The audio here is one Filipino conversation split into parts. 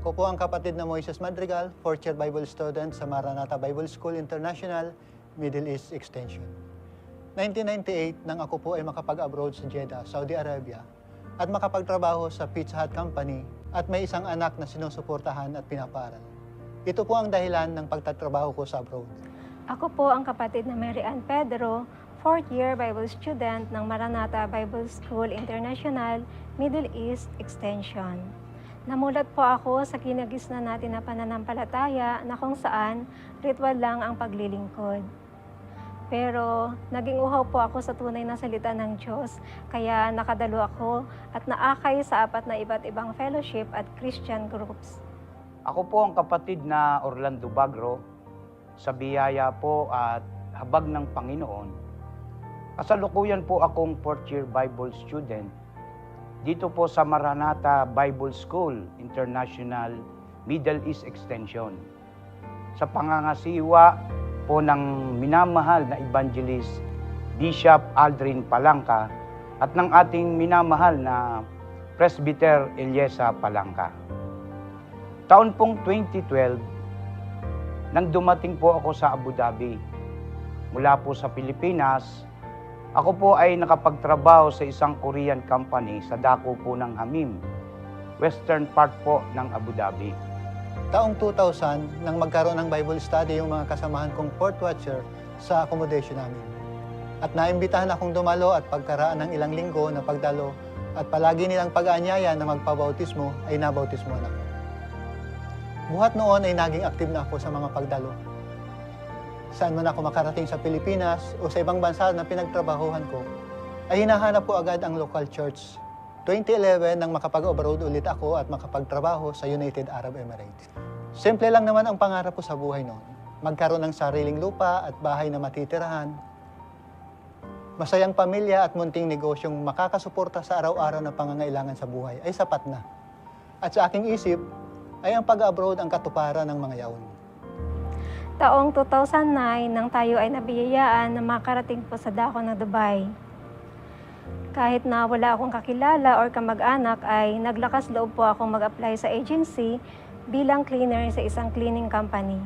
Ako po ang kapatid na Moises Madrigal, fourth year Bible student sa Maranatha Bible School International, Middle East Extension. 1998 nang ako po ay makapag-abroad sa Jeddah, Saudi Arabia at makapagtrabaho sa Pizza Hut Company at may isang anak na sinusuportahan at pinapaaral. Ito po ang dahilan ng pagtatrabaho ko sa abroad. Ako po ang kapatid na Mary Ann Pedro, fourth year Bible student ng Maranatha Bible School International, Middle East Extension. Namulat po ako sa kinagisnan natin na pananampalataya na kung saan ritual lang ang paglilingkod. Pero naging uhaw po ako sa tunay na salita ng Diyos, kaya nakadalo ako at naakay sa 4 na iba't ibang fellowship at Christian groups. Ako po ang kapatid na Orlando Bagro, sa biyaya po at habag ng Panginoon. Kasalukuyan po akong fourth year Bible student dito po sa Maranatha Bible School International Middle East Extension. Sa pangangasiwa po ng minamahal na evangelist Bishop Aldrin Palangka at ng ating minamahal na Presbyter Eliesa Palangka. Taon pong 2012, nang dumating po ako sa Abu Dhabi. Mula po sa Pilipinas, ako po ay nakapagtrabaho sa isang Korean company sa dako po ng Hamim, western part po ng Abu Dhabi. Taong 2000 nang magkaroon ng Bible study yung mga kasamahan kong fourth watcher sa accommodation namin. At naimbitahan akong dumalo at pagkaraan ng ilang linggo na pagdalo at palagi nilang pag-aanyaya na magpabautismo ay nabautismo na. Buhat noon ay naging active na ako sa mga pagdalo. Saan man ako makarating sa Pilipinas o sa ibang bansa na pinagtrabahuhan ko, ay hinahanap ko agad ang local church. 2011 nang makapag-abroad ulit ako at makapagtrabaho sa United Arab Emirates. Simple lang naman ang pangarap ko sa buhay noon. Magkaroon ng sariling lupa at bahay na matitirahan. Masayang pamilya at munting negosyong makakasuporta sa araw-araw na pangangailangan sa buhay ay sapat na. At sa aking isip, ay ang pag-abroad ang katuparan ng mga yaon. Taong 2009 nang tayo ay nabiyayaan na makarating po sa dako ng Dubai. Kahit na wala akong kakilala or kamag-anak ay naglakas loob po akong mag-apply sa agency bilang cleaner sa isang cleaning company.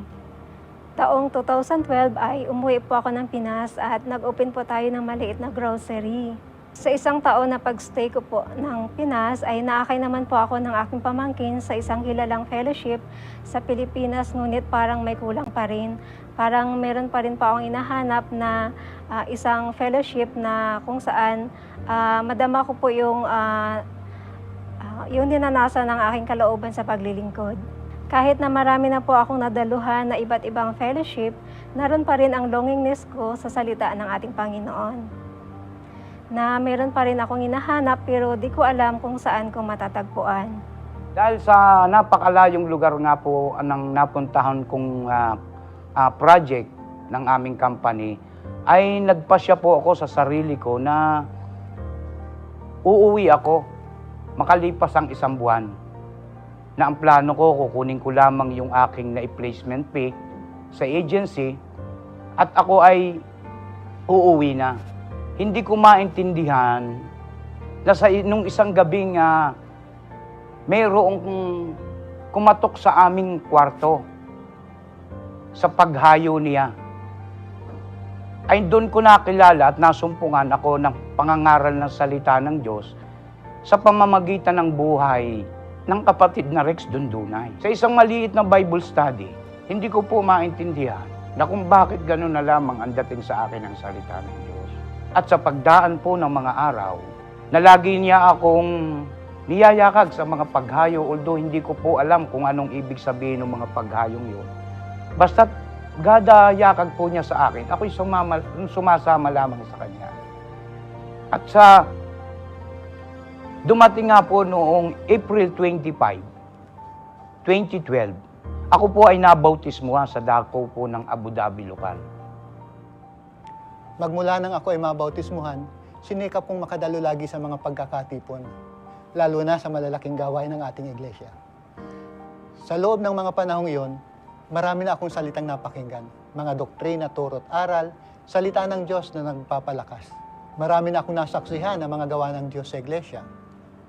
Taong 2012 ay umuwi po ako ng Pinas at nag-open po tayo ng maliit na grocery. Sa isang taon na pag-stay ko po ng Pinas ay naakay naman po ako ng aking pamangkin sa isang kilalang fellowship sa Pilipinas, ngunit parang may kulang pa rin. Parang meron pa rin po akong inahanap na isang fellowship na kung saan madama ko po yung dinanasan ng aking kalooban sa paglilingkod. Kahit na marami na po akong nadaluhan na iba't ibang fellowship, naroon pa rin ang longingness ko sa salita ng ating Panginoon. Na meron pa rin akong hinahanap pero di ko alam kung saan ko matatagpuan. Dahil sa napakalayong lugar nga po ang napuntahan kong project ng aming company, ay nagpasya po ako sa sarili ko na uuwi ako makalipas ang 1 buwan. Na ang plano ko, kukunin ko lamang yung aking na-placement pay sa agency at ako ay uuwi na. Hindi ko maintindihan na nung isang gabing mayroong kumatok sa aming kwarto sa paghayo niya. Ay doon ko nakilala at nasumpungan ako ng pangangaral ng salita ng Diyos sa pamamagitan ng buhay ng kapatid na Rex Dundunay. Sa isang maliit na Bible study, hindi ko po maintindihan na kung bakit gano'n na lamang ang dating sa akin ang salita ng Diyos. At sa pagdaan po ng mga araw, na lagi niya akong niyayakag sa mga paghayo, although hindi ko po alam kung anong ibig sabihin ng mga paghayong yun. Basta't gada yakag po niya sa akin, ako'y sumasama lamang sa kanya. At sa dumating nga po noong April 25, 2012, ako po ay nabautismo sa dako po ng Abu Dhabi lokal. Magmula nang ako ay mabautismuhan, sinikap kong makadalo lagi sa mga pagkakatipon, lalo na sa malalaking gawain ng ating iglesia. Sa loob ng mga panahong iyon, marami na akong salitang napakinggan, mga doktrina, turo't aral, salita ng Diyos na nagpapalakas. Marami na akong nasaksihan ng mga gawa ng Diyos sa iglesia.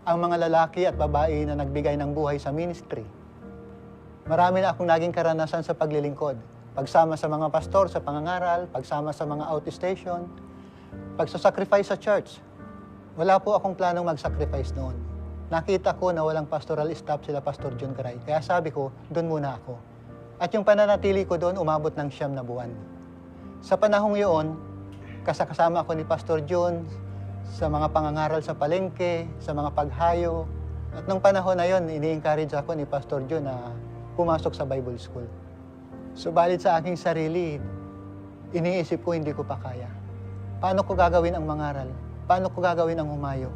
Ang mga lalaki at babae na nagbigay ng buhay sa ministry. Marami na akong naging karanasan sa paglilingkod. Pagsama sa mga pastor sa pangangaral, pagsama sa mga outstation, pagsasacrifice sa church. Wala po akong planong mag-sacrifice noon. Nakita ko na walang pastoral staff sila Pastor John Garay. Kaya sabi ko, doon muna ako. At yung pananatili ko doon, umabot ng 9 na buwan. Sa panahong yun, kasama ako ni Pastor John sa mga pangangaral sa palengke, sa mga paghayo. At nung panahon na yun, ini-encourage ako ni Pastor John na pumasok sa Bible School. Subalit sa aking sarili, iniisip ko hindi ko pa kaya. Paano ko gagawin ang mangaral? Paano ko gagawin ang humayo?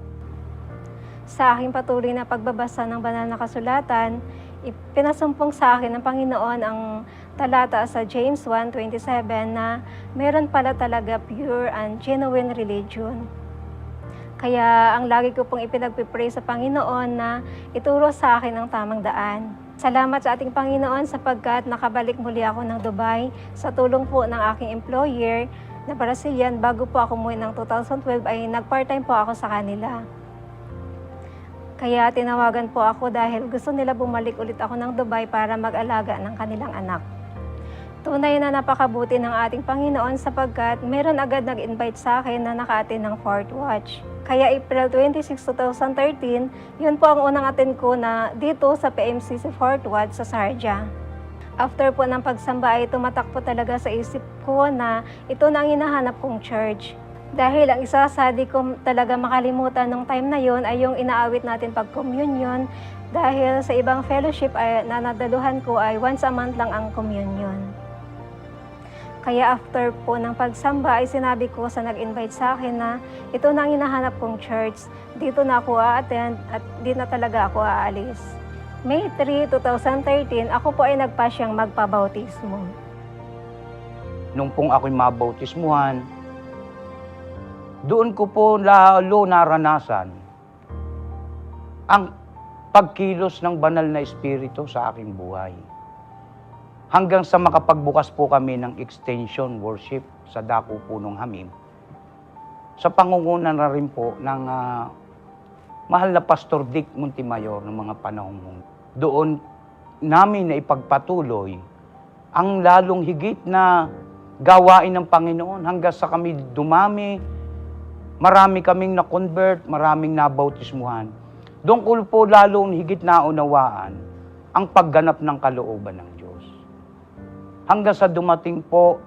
Sa aking patuloy na pagbabasa ng banal na kasulatan, ipinasumpong sa akin ng Panginoon ang talata sa James 1:27 na meron pala talaga pure and genuine religion. Kaya ang lagi ko pong ipinagpipray sa Panginoon na ituro sa akin ang tamang daan. Salamat sa ating Panginoon sapagkat nakabalik muli ako ng Dubai sa tulong po ng aking employer na Brazilian. Bago po ako umuwi ng 2012 ay nag-part-time po ako sa kanila. Kaya tinawagan po ako dahil gusto nila bumalik ulit ako ng Dubai para mag-alaga ng kanilang anak. Tunay na napakabuti ng ating Panginoon sapagkat meron agad nag-invite sa akin na naka-attend ng 4th watch. Kaya April 26, 2013, yun po ang unang attend ko na dito sa PMCC 4th watch sa Sharjah. After po ng pagsamba ay tumatak po talaga sa isip ko na ito na ang hinahanap kong church. Dahil ang isa sa di ko talaga makalimutan nung time na yon ay yung inaawit natin pag-communion dahil sa ibang fellowship ay nanadaluhan ko ay once a month lang ang communion. Kaya after po ng pagsamba ay sinabi ko sa nag-invite sa akin na ito na ang hinahanap kong church, dito na ako a-attend at di na talaga ako aalis. May 3, 2013, ako po ay nagpasyang magpabautismo. Nung pong ako'y mabautismuhan, doon ko po lalo naranasan ang pagkilos ng banal na espiritu sa aking buhay. Hanggang sa makapagbukas po kami ng extension worship sa Dako Punong Hamim. Sa pangunguna na rin po ng mahal na Pastor Dick Montemayor ng mga panahong doon namin na ipagpatuloy ang lalong higit na gawain ng Panginoon hanggang sa kami dumami. Marami kaming na-convert, maraming nabautismuhan. Doon ko po lalong higit na unawaan ang pagganap ng kalooban ng Diyos. Hanggang sa dumating po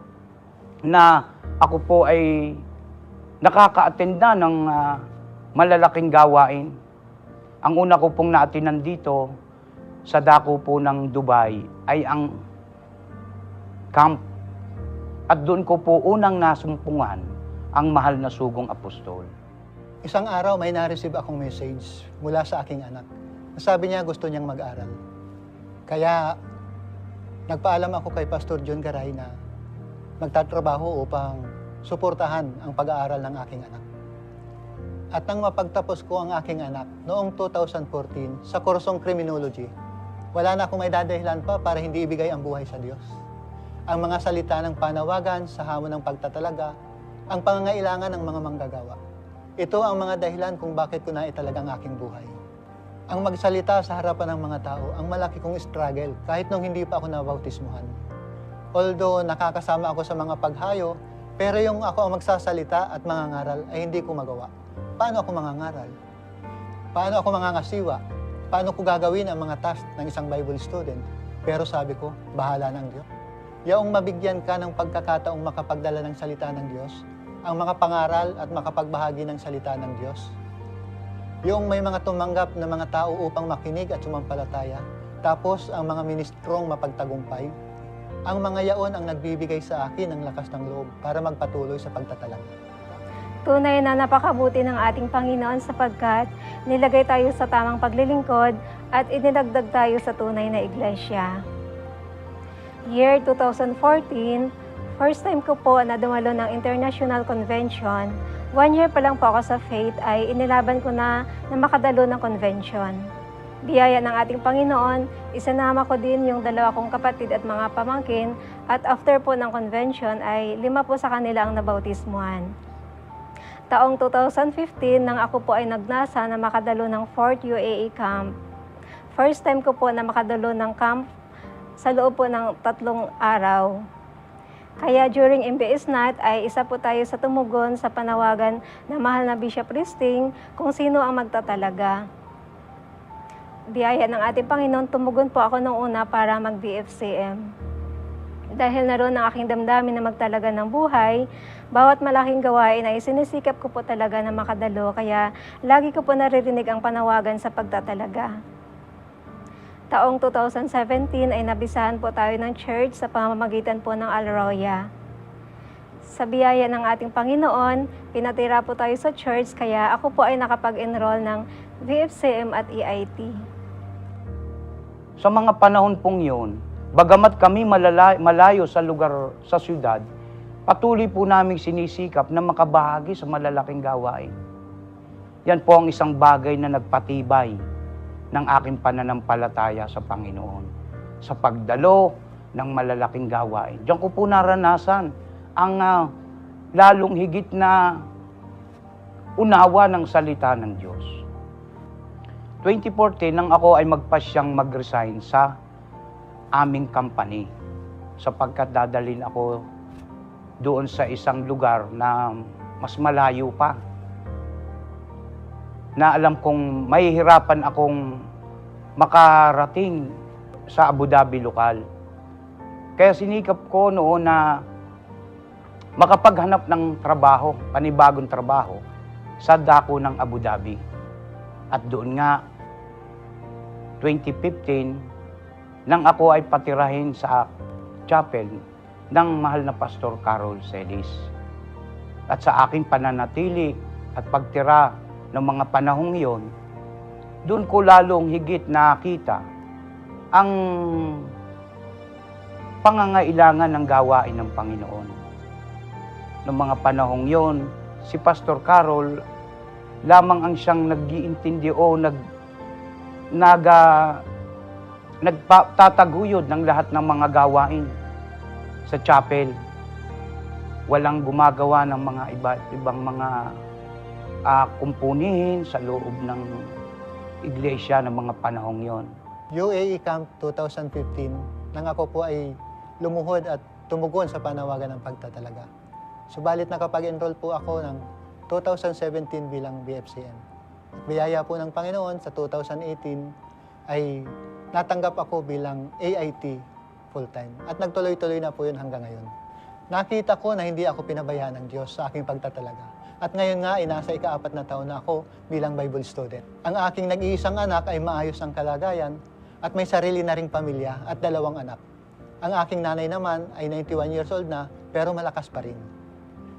na ako po ay nakaka-attend na ng malalaking gawain. Ang una ko pong naatinan dito sa dako po ng Dubai ay ang camp. At doon ko po unang nasumpungan ang mahal na sugong apostol. Isang araw may na-receive akong message mula sa aking anak. Sabi niya gusto niyang mag-aral. Kaya nagpaalam ako kay Pastor John Garay na magtatrabaho upang suportahan ang pag-aaral ng aking anak. At nang mapagtapos ko ang aking anak noong 2014 sa kursong Criminology, wala na akong may dadahilan pa para hindi ibigay ang buhay sa Diyos. Ang mga salita ng panawagan sa hamon ng pagtatalaga, ang pangangailangan ng mga manggagawa. Ito ang mga dahilan kung bakit ko naitalaga ang aking buhay. Ang magsalita sa harapan ng mga tao, ang malaki kong struggle kahit nung hindi pa ako nabautismuhan. Although nakakasama ako sa mga paghayo, pero yung ako ang magsasalita at mangangaral ay hindi ko magawa. Paano ako mangangaral? Paano ako mangangasiwa? Paano ko gagawin ang mga task ng isang Bible student? Pero sabi ko, bahala ng Diyos. Yaong mabigyan ka ng pagkakataong makapagdala ng salita ng Diyos, ang mga pangaral at makapagbahagi ng salita ng Diyos. Yung may mga tumanggap na mga tao upang makinig at sumampalataya, tapos ang mga ministrong mapagtagumpay, ang mga yaon ang nagbibigay sa akin ng lakas ng loob para magpatuloy sa pagtatalag. Tunay na napakabuti ng ating Panginoon sapagkat nilagay tayo sa tamang paglilingkod at idinagdag tayo sa tunay na iglesia. Year 2014, first time ko po na dumalo ng International Convention. 1 year pa lang po ako sa faith ay inilaban ko na makadalo ng convention. Biyaya ng ating Panginoon, isinama ko din yung 2 kong kapatid at mga pamangkin at after po ng convention ay 5 po sa kanila ang nabautismuhan. Taong 2015 nang ako po ay nagnasa na makadalo ng 4th UAA camp. First time ko po na makadalo ng camp sa loob po ng 3 araw. Kaya during MBS night ay isa po tayo sa tumugon sa panawagan ng mahal na Bishop Risting kung sino ang magtatalaga. Biyaya ng ating Panginoon, tumugon po ako nung una para mag-BFCM. Dahil naroon ang aking damdamin na magtalaga ng buhay, bawat malaking gawain ay sinisikap ko po talaga na makadalo, kaya lagi ko po naririnig ang panawagan sa pagtatalaga. Taong 2017 ay nabisahan po tayo ng church sa pamamagitan po ng Alroya. Sa biyaya ng ating Panginoon, pinatira po tayo sa church, kaya ako po ay nakapag-enroll ng VFCM at EIT. Sa mga panahon pong yun, bagamat kami malayo sa lugar, sa syudad, patuloy po naming sinisikap na makabahagi sa malalaking gawain. Yan po ang isang bagay na nagpatibay ng aking pananampalataya sa Panginoon, sa pagdalo ng malalaking gawain. Diyan ko po naranasan ang lalong higit na unawa ng salita ng Diyos. 2014, nang ako ay magpasyang mag-resign sa aming company, sapagkat dadalhin ako doon sa isang lugar na mas malayo pa, na alam kong mahihirapan akong makarating sa Abu Dhabi lokal. Kaya sinikap ko noon na makapaghanap ng trabaho, panibagong trabaho, sa dako ng Abu Dhabi. At doon nga, 2015, nang ako ay patirahin sa chapel ng mahal na Pastor Carol Celis. At sa aking pananatili at pagtira ng mga panahong iyon, doon ko lalong higit nakita ang pangangailangan ng gawain ng Panginoon. Noong mga panahong iyon, si Pastor Carol lamang ang siyang nag-iintindi o nagtataguyod ng lahat ng mga gawain sa chapel. Walang gumagawa ng mga ibang mga kumpunihin sa loob ng iglesia ng mga panahong yon. UAE Camp 2015, nang ako po ay lumuhod at tumugon sa panawagan ng pagtatalaga. Subalit nakapag-enroll po ako ng 2017 bilang BFCM. At biyaya po ng Panginoon, sa 2018 ay natanggap ako bilang AIT full-time. At nagtuloy-tuloy na po yun hanggang ngayon. Nakita ko na hindi ako pinabayaan ng Diyos sa aking pagtatalaga. At ngayon nga ay nasa ika-4 na taon na ako bilang Bible student. Ang aking nag-iisang anak ay maayos ang kalagayan at may sarili na ring pamilya at 2 anak. Ang aking nanay naman ay 91 years old na pero malakas pa rin.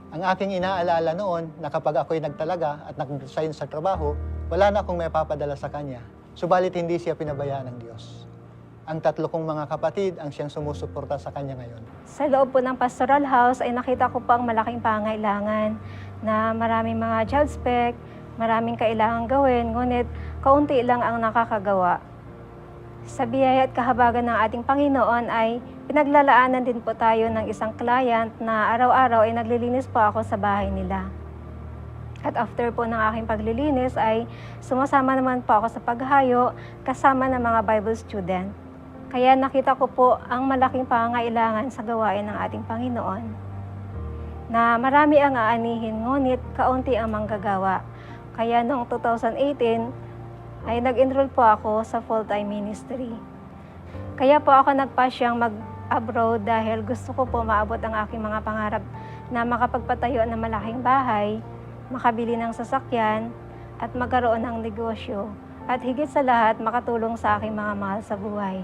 Ang aking inaalala noon na kapag ako'y nagtalaga at nag-resign sa trabaho, wala na akong may papadala sa kanya. Subalit hindi siya pinabayaan ng Diyos. Ang 3 kong mga kapatid ang siyang sumusuporta sa kanya ngayon. Sa loob po ng pastoral house ay nakita ko po ang malaking pangailangan na maraming mga job spec, maraming kailangan gawin, ngunit kaunti lang ang nakakagawa. Sa biyaya at kahabagan ng ating Panginoon ay pinaglalaanan din po tayo ng isang client na araw-araw ay naglilinis po ako sa bahay nila. At after po ng aking paglilinis ay sumasama naman po ako sa paghayo kasama ng mga Bible student. Kaya nakita ko po ang malaking pangailangan sa gawain ng ating Panginoon, na marami ang aanihin, ngunit kaunti ang manggagawa. Kaya noong 2018 ay nag-enroll po ako sa full-time ministry. Kaya po ako nagpasyang mag-abroad dahil gusto ko po maabot ang aking mga pangarap na makapagpatayo ng malaking bahay, makabili ng sasakyan, at magkaroon ng negosyo. At higit sa lahat, makatulong sa aking mga mahal sa buhay.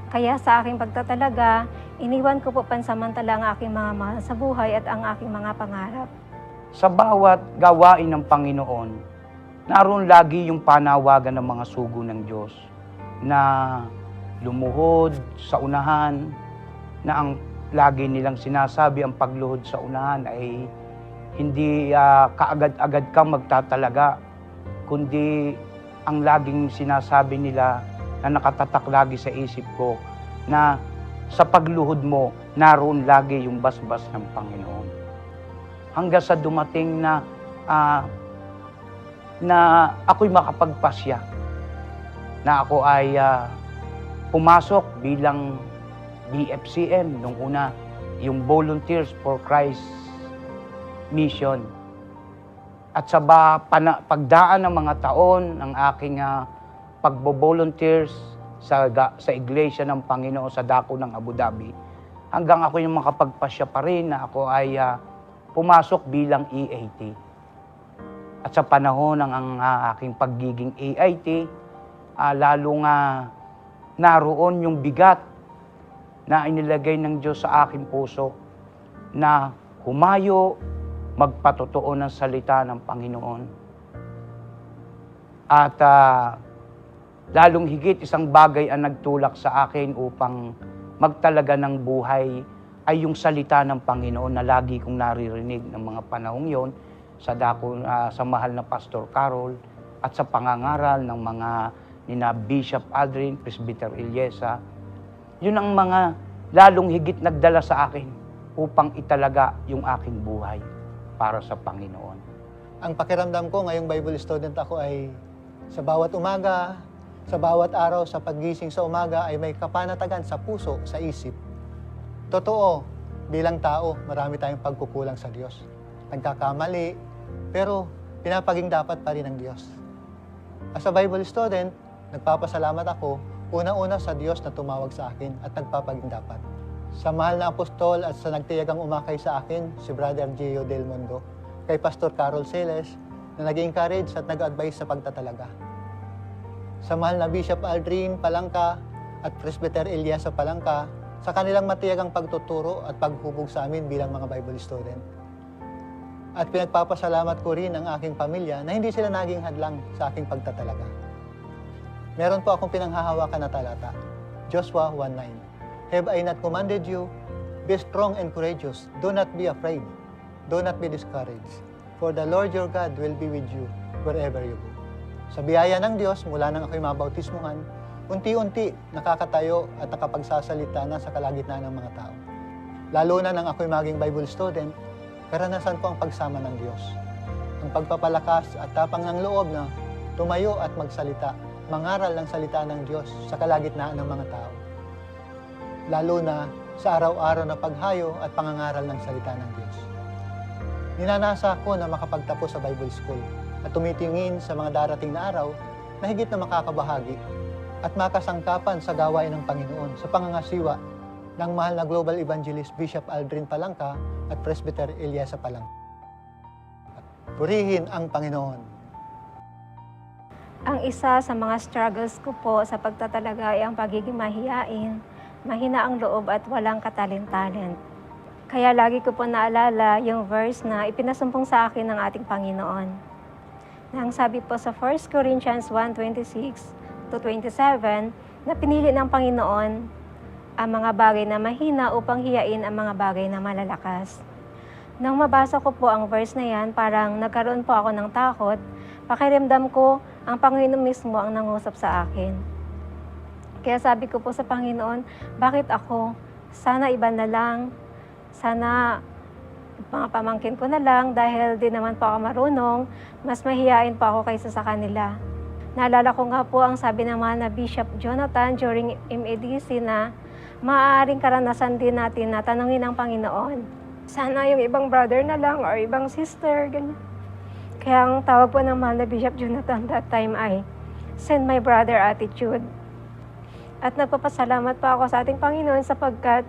Kaya sa aking pagtatalaga, iniwan ko po pansamantala ang aking mga mahal sa buhay at ang aking mga pangarap. Sa bawat gawain ng Panginoon, naroon lagi yung panawagan ng mga sugo ng Diyos na lumuhod sa unahan, na ang lagi nilang sinasabi, ang pagluhod sa unahan ay hindi kaagad-agad kang magtatalaga, kundi ang laging sinasabi nila na nakatatak lagi sa isip ko, na sa pagluhod mo, naroon lagi yung basbas ng Panginoon. Hanggang sa dumating na ako'y makapagpasya, na ako ay pumasok bilang BFCM, nung una, yung Volunteers for Christ Mission. At sa pagdaan ng mga taon ng aking pagbo-volunteers sa Iglesia ng Panginoon sa dako ng Abu Dhabi, hanggang ako yung makapagpasya pa rin na ako ay pumasok bilang EAT. At sa panahon ng aking pagiging EAT, lalo nga naroon yung bigat na inilagay ng Diyos sa aking puso na humayo, magpatotoo ng salita ng Panginoon. At lalong higit isang bagay ang nagtulak sa akin upang magtalaga ng buhay ay yung salita ng Panginoon na lagi kong naririnig ng mga panahong yon sa mahal na Pastor Carol at sa pangangaral ng mga nina Bishop Aldrin, Presbyter Ilyesa. Yun ang mga lalong higit nagdala sa akin upang italaga yung aking buhay para sa Panginoon. Ang pakiramdam ko ngayong Bible student ako ay sa bawat umaga, sa bawat araw, sa paggising sa umaga ay may kapanatagan sa puso, sa isip. Totoo, bilang tao, marami tayong pagkukulang sa Diyos. Nagkakamali, pero pinapaging dapat pa rin ng Diyos. As a Bible student, nagpapasalamat ako unang-una sa Diyos na tumawag sa akin at nagpapaging dapat. Sa mahal na apostol at sa nagtiyagang umakay sa akin, si Brother Gio Del Mundo, kay Pastor Carol Celes, na nag-encourage at nag-advise sa pagtatalaga. Sa mahal na Bishop Aldrin Palangka at Presbyter Ilyesa Palangka, sa kanilang matiyagang pagtuturo at paghubog sa amin bilang mga Bible student. At pinagpapasalamat ko rin ang aking pamilya na hindi sila naging hadlang sa aking pagtatalaga. Meron po akong pinanghahawakan na talata, Joshua 1:9. Have I not commanded you? Be strong and courageous. Do not be afraid. Do not be discouraged. For the Lord your God will be with you wherever you go. Sa biyaya ng Diyos, mula nang ako'y mabautismuhan, unti-unti nakakatayo at nakapagsasalita na sa kalagitnaan ng mga tao. Lalo na nang ako'y maging Bible student, karanasan ko ang pagsama ng Diyos. Ang pagpapalakas at tapang ng loob na tumayo at magsalita, mangaral ng salita ng Diyos sa kalagitnaan ng mga tao. Lalo na sa araw-araw na paghayo at pangangaral ng salita ng Diyos. Ninanasa ko na makapagtapos sa Bible School at tumitingin sa mga darating na araw na higit na makakabahagi at makasangkapan sa gawain ng Panginoon sa pangangasiwa ng mahal na Global Evangelist Bishop Aldrin Palangka at Presbyter Ilyesa Palangka. Purihin ang Panginoon. Ang isa sa mga struggles ko po sa pagtatalaga ay ang pagiging mahiyain, mahina ang loob at walang katalent-talent. Kaya lagi ko po naalala yung verse na ipinasumpong sa akin ng ating Panginoon. Nang sabi po sa 1 Corinthians 1:26-27 na pinili ng Panginoon ang mga bagay na mahina upang hiyain ang mga bagay na malalakas. Nang mabasa ko po ang verse na yan, parang nagkaroon po ako ng takot. Pakiramdam ko, ang Panginoon mismo ang nangusap sa akin. Kaya sabi ko po sa Panginoon, bakit ako? Sana iba na lang. Sana mga pamangkin ko na lang dahil di naman po ako marunong. Mas mahihain po ako kaysa sa kanila. Naalala ko nga po ang sabi ng mahal na Bishop Jonathan during MADC na maaaring karanasan din natin na tanungin ang Panginoon. Sana yung ibang brother na lang or ibang sister, ganyan. Kaya ang tawag po ng mahal na Bishop Jonathan that time ay, send my brother attitude. At nagpapasalamat pa ako sa ating Panginoon sapagkat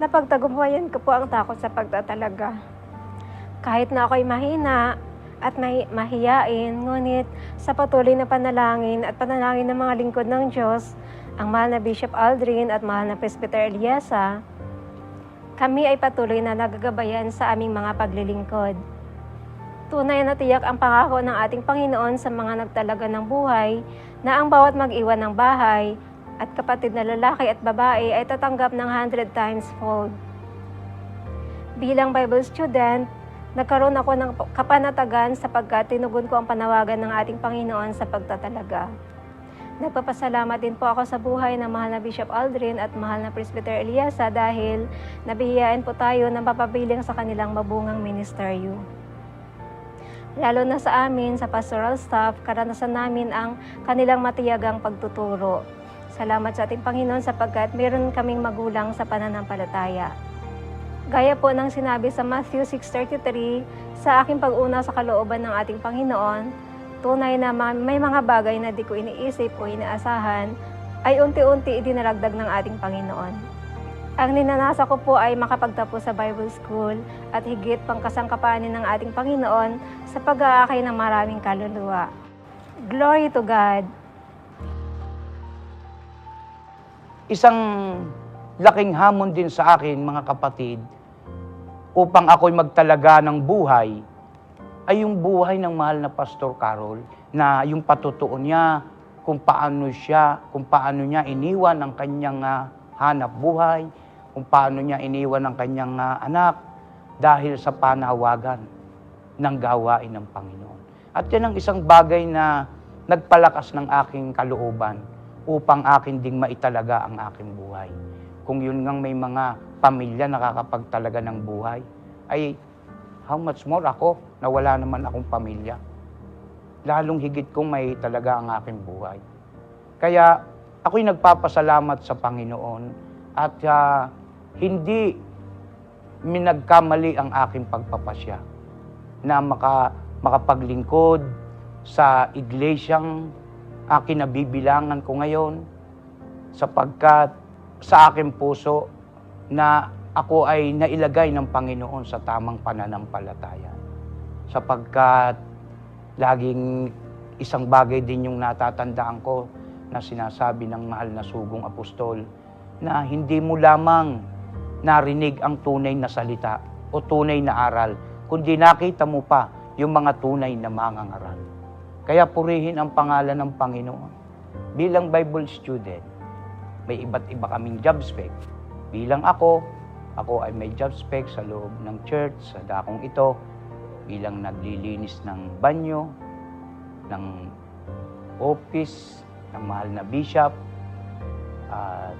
napagtagumpayan ko po ang takot sa pagtatalaga. Kahit na ako'y mahina at mahiyain, ngunit sa patuloy na panalangin at panalangin ng mga lingkod ng Diyos, ang mahal na Bishop Aldrin at mahal na Presbyter Ilyesa, kami ay patuloy na nagagabayan sa aming mga paglilingkod. Tunay na tiyak ang pangako ng ating Panginoon sa mga nagtalaga ng buhay na ang bawat mag-iwan ng bahay at kapatid na lalaki at babae ay tatanggap ng 100 times fold. Bilang Bible student, nagkaroon ako ng kapanatagan sapagkat tinugon ko ang panawagan ng ating Panginoon sa pagtatalaga. Nagpapasalamat din po ako sa buhay ng mahal na Bishop Aldrin at mahal na Presbyter Ilyesa dahil nabihiyaan po tayo ng papabiling sa kanilang mabungang ministeryo. Lalo na sa amin, sa pastoral staff, karanasan namin ang kanilang matiyagang pagtuturo. Salamat sa ating Panginoon sapagkat meron kaming magulang sa pananampalataya. Gaya po ng sinabi sa Matthew 6:33, sa aking pag-una sa kalooban ng ating Panginoon, tunay na may mga bagay na di ko iniisip o inaasahan ay unti-unti idinaragdag ng ating Panginoon. Ang ninanasa ko po ay makapagtapos sa Bible School at higit pang kasangkapanin ng ating Panginoon sa pag-aakay ng maraming kaluluwa. Glory to God! Isang laking hamon din sa akin, mga kapatid, upang ako'y magtalaga ng buhay, ay yung buhay ng mahal na Pastor Carol, na yung patutuo niya, kung paano niya iniwan ang kanyang hanap buhay, kung paano niya iniwan ang kanyang anak dahil sa panawagan ng gawain ng Panginoon. At yan ang isang bagay na nagpalakas ng aking kalooban upang akin ding maitalaga ang aking buhay. Kung yun ngang may mga pamilya nakakapagtalaga ng buhay, ay how much more ako na wala naman akong pamilya. Lalong higit kong may talaga ang aking buhay. Kaya ako'y nagpapasalamat sa Panginoon at hindi minagkamali ang aking pagpapasya na makapaglingkod sa iglesyang kinabibilangan ko ngayon, sapagkat sa aking puso na ako ay nailagay ng Panginoon sa tamang pananampalataya. Sapagkat laging isang bagay din yung natatandaan ko na sinasabi ng mahal na sugong apostol, na hindi mo lamang narinig ang tunay na salita o tunay na aral, kundi nakita mo pa yung mga tunay na mangangaral. Kaya purihin ang pangalan ng Panginoon. Bilang Bible student, may iba't iba kaming job spec. Bilang ako ay may job spec sa loob ng church, sa dakong ito, bilang naglilinis ng banyo, ng office, ng mahal na bishop, at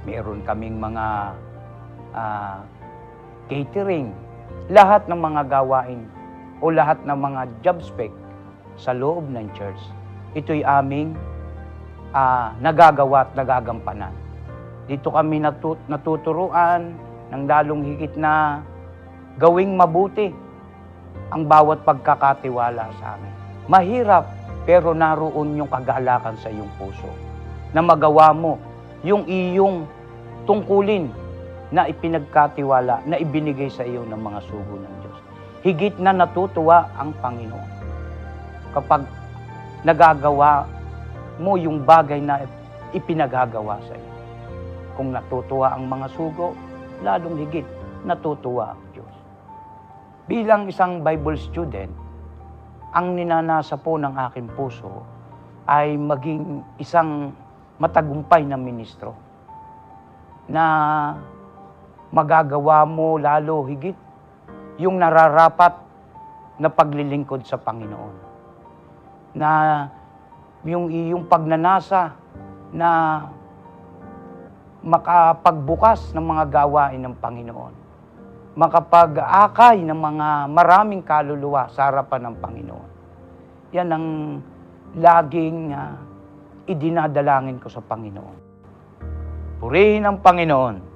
meron kaming mga catering. Lahat ng mga gawain o lahat ng mga job spec sa loob ng church, ito'y aming nagagawa at nagagampanan. Dito kami natuturuan ng lalong higit na gawing mabuti ang bawat pagkakatiwala sa amin. Mahirap, pero naroon yung kagalakan sa iyong puso na magawa mo yung iyong tungkulin na ipinagkatiwala, na ibinigay sa iyo ng mga sugo ng Diyos. Higit na natutuwa ang Panginoon kapag nagagawa mo yung bagay na ipinagagawa sa iyo. Kung natutuwa ang mga sugo, lalong higit natutuwa ang Diyos. Bilang isang Bible student, ang ninanasa po ng aking puso ay maging isang matagumpay na ministro na magagawa mo lalo higit yung nararapat na paglilingkod sa Panginoon. Na yung iyong pagnanasa na makapagbukas ng mga gawain ng Panginoon. Makapag-akay ng mga maraming kaluluwa sa harapan ng Panginoon. Yan ang laging idinadalangin ko sa Panginoon. Purihin ang Panginoon